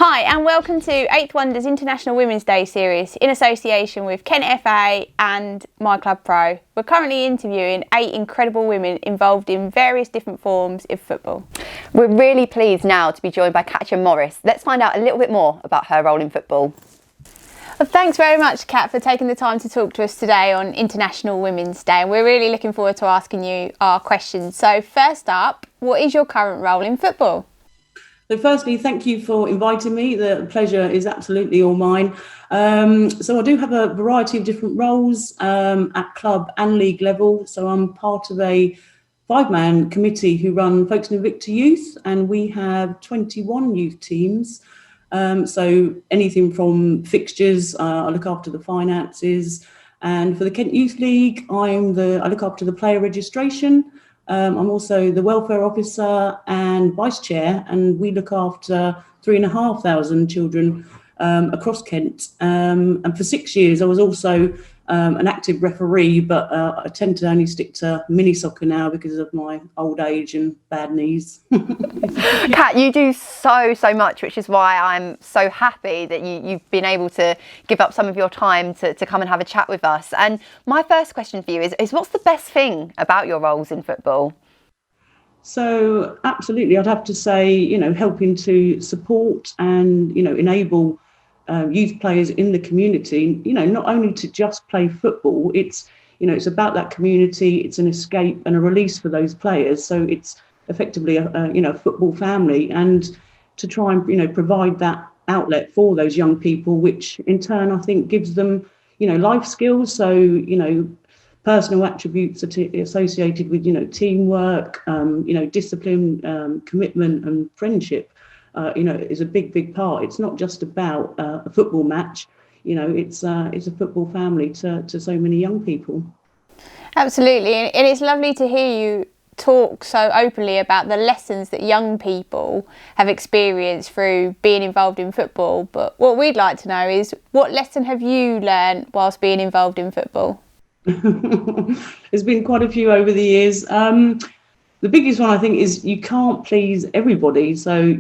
Hi and welcome to 8th Wonders International Women's Day series in association with Kent FA and My Club Pro. We're currently interviewing 8 incredible women involved in various different forms of football. We're really pleased now to be joined by Catja Morris. Let's find out a little bit more about her role in football. Well, thanks very much, Kat, for taking the time to talk to us today on International Women's Day. And we're really looking forward to asking you our questions. So first up, what is your current role in football? So firstly, thank you for inviting me. The pleasure is absolutely all mine. So I do have a variety of different roles at club and league level. So I'm part of a 5-man committee who run Folkestone Invicta youth, and we have 21 youth teams. So anything from fixtures, I look after the finances. And for the Kent Youth League, I look after the player registration. I'm also the welfare officer and vice chair, and we look after 3,500 children across Kent. And for 6 years, I was also an active referee, but I tend to only stick to mini soccer now because of my old age and bad knees. Kat, you do so much, which is why I'm so happy that you've been able to give up some of your time to come and have a chat with us. And my first question for you is what's the best thing about your roles in football? So absolutely, I'd have to say, helping to support and, enable youth players in the community, not only to just play football, it's about that community, it's an escape and a release for those players. So it's effectively a football family, and to try and, provide that outlet for those young people, which in turn, I think gives them, life skills. So, personal attributes associated with, teamwork, discipline, commitment and friendship. Is a big part. It's not just about a football match. It's a football family to so many young people. Absolutely, and it's lovely to hear you talk so openly about the lessons that young people have experienced through being involved in football. But what we'd like to know is, what lesson have you learned whilst being involved in football? There's been quite a few over the years. The biggest one, I think, is you can't please everybody. So,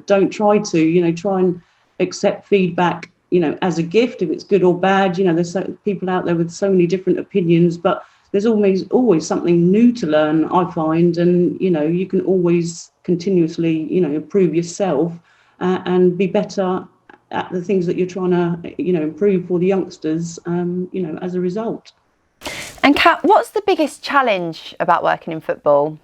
don't try to, try and accept feedback, as a gift, if it's good or bad. There's people out there with so many different opinions, but there's always something new to learn, I find. And, you can always continuously, improve yourself and be better at the things that you're trying to, improve for the youngsters, as a result. And Kat, what's the biggest challenge about working in football?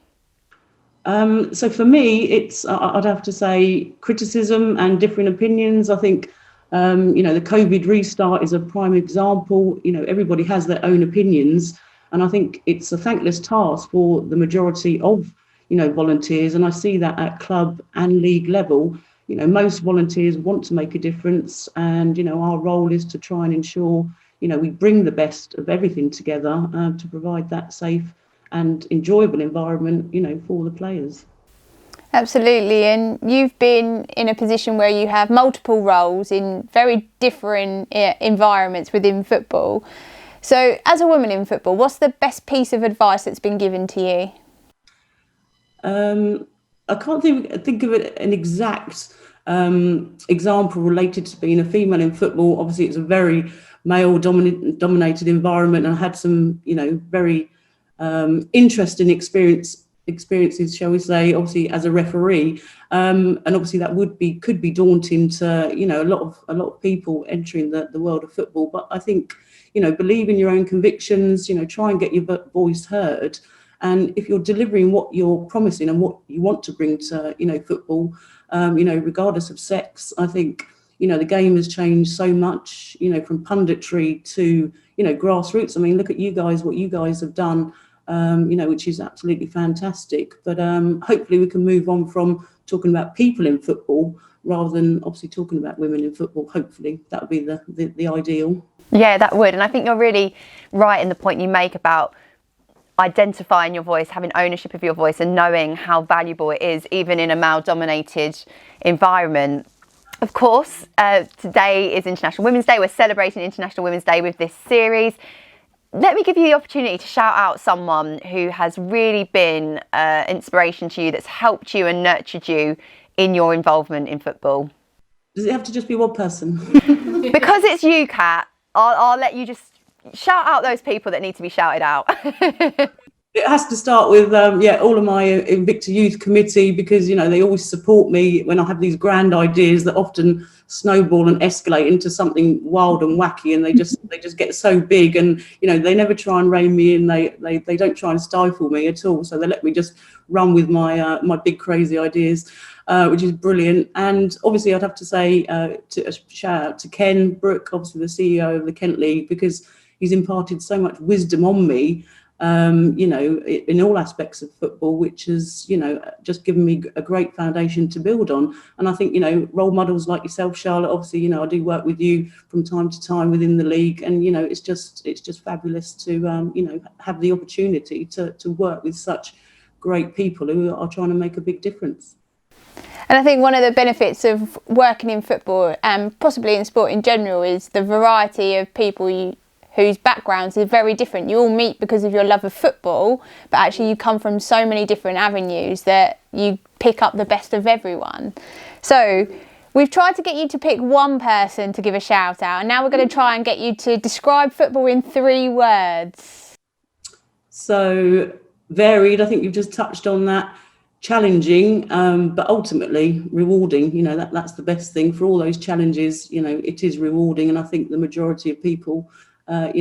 So for me, I'd have to say criticism and different opinions. I think, the COVID restart is a prime example. Everybody has their own opinions. And I think it's a thankless task for the majority of, volunteers. And I see that at club and league level. Most volunteers want to make a difference. And, our role is to try and ensure, we bring the best of everything together to provide that safe and enjoyable environment, for the players. Absolutely, and you've been in a position where you have multiple roles in very different environments within football. So as a woman in football, what's the best piece of advice that's been given to you? I can't think of an exact example related to being a female in football. Obviously, it's a very male dominated environment, and I had some, very interesting experiences, shall we say, obviously as a referee, and obviously that could be daunting to a lot of people entering the world of football. But I think believe in your own convictions, try and get your voice heard, and if you're delivering what you're promising and what you want to bring to football, regardless of sex, I think the game has changed so much, from punditry to grassroots. I mean, look at you guys, what you guys have done. Which is absolutely fantastic. But hopefully we can move on from talking about people in football rather than obviously talking about women in football. Hopefully that would be the ideal. Yeah, that would. And I think you're really right in the point you make about identifying your voice, having ownership of your voice and knowing how valuable it is, even in a male-dominated environment. Of course, today is International Women's Day. We're celebrating International Women's Day with this series. Let me give you the opportunity to shout out someone who has really been inspiration to you, that's helped you and nurtured you in your involvement in football. Does it have to just be one person? Because it's you, Kat, I'll let you just shout out those people that need to be shouted out. It has to start with, all of my Invicta Youth Committee, because, they always support me when I have these grand ideas that often snowball and escalate into something wild and wacky, and they just get so big, and, they never try and rein me in. They don't try and stifle me at all. So they let me just run with my big crazy ideas, which is brilliant. And obviously I'd have to say a shout out to Ken Brook, obviously the CEO of the Kent League, because he's imparted so much wisdom on me, in all aspects of football, which has, just given me a great foundation to build on. And I think, role models like yourself, Charlotte, obviously, I do work with you from time to time within the league. And, it's just fabulous to, have the opportunity to work with such great people who are trying to make a big difference. And I think one of the benefits of working in football and possibly in sport in general is the variety of people whose backgrounds are very different. You all meet because of your love of football, but actually you come from so many different avenues that you pick up the best of everyone. So we've tried to get you to pick one person to give a shout out, and now we're going to try and get you to describe football in 3 words. So varied, I think you've just touched on that. Challenging, but ultimately rewarding. That's the best thing. For all those challenges, it is rewarding, and I think the majority of people are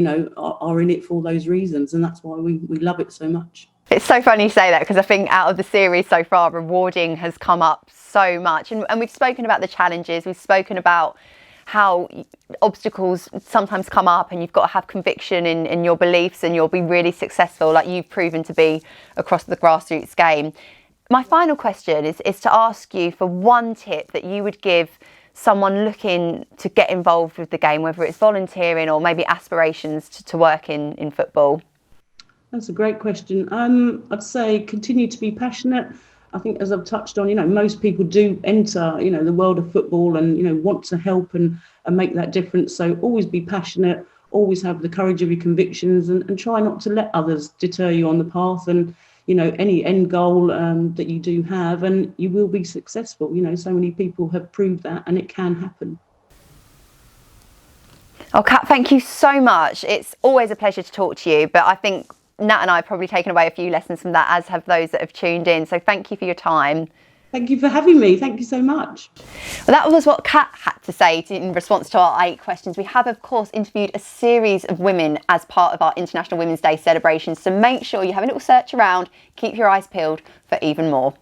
in it for those reasons, and that's why we love it so much. It's so funny you say that, because I think out of the series so far, rewarding has come up so much, and we've spoken about the challenges, we've spoken about how obstacles sometimes come up and you've got to have conviction in your beliefs, and you'll be really successful, like you've proven to be across the grassroots game. My final question is to ask you for one tip that you would give someone looking to get involved with the game, whether it's volunteering or maybe aspirations to work in football. That's a great question. I'd say continue to be passionate. I think, as I've touched on, most people do enter, the world of football and, want to help and make that difference. So always be passionate, always have the courage of your convictions, and try not to let others deter you on the path, and, any end goal that you do have, and you will be successful. So many people have proved that, and it can happen. Oh, Kat, thank you so much. It's always a pleasure to talk to you, but I think Nat and I have probably taken away a few lessons from that, as have those that have tuned in. So thank you for your time. Thank you for having me. Thank you so much. Well, that was what Kat had to say in response to our 8 questions. We have, of course, interviewed a series of women as part of our International Women's Day celebrations. So make sure you have a little search around, keep your eyes peeled for even more.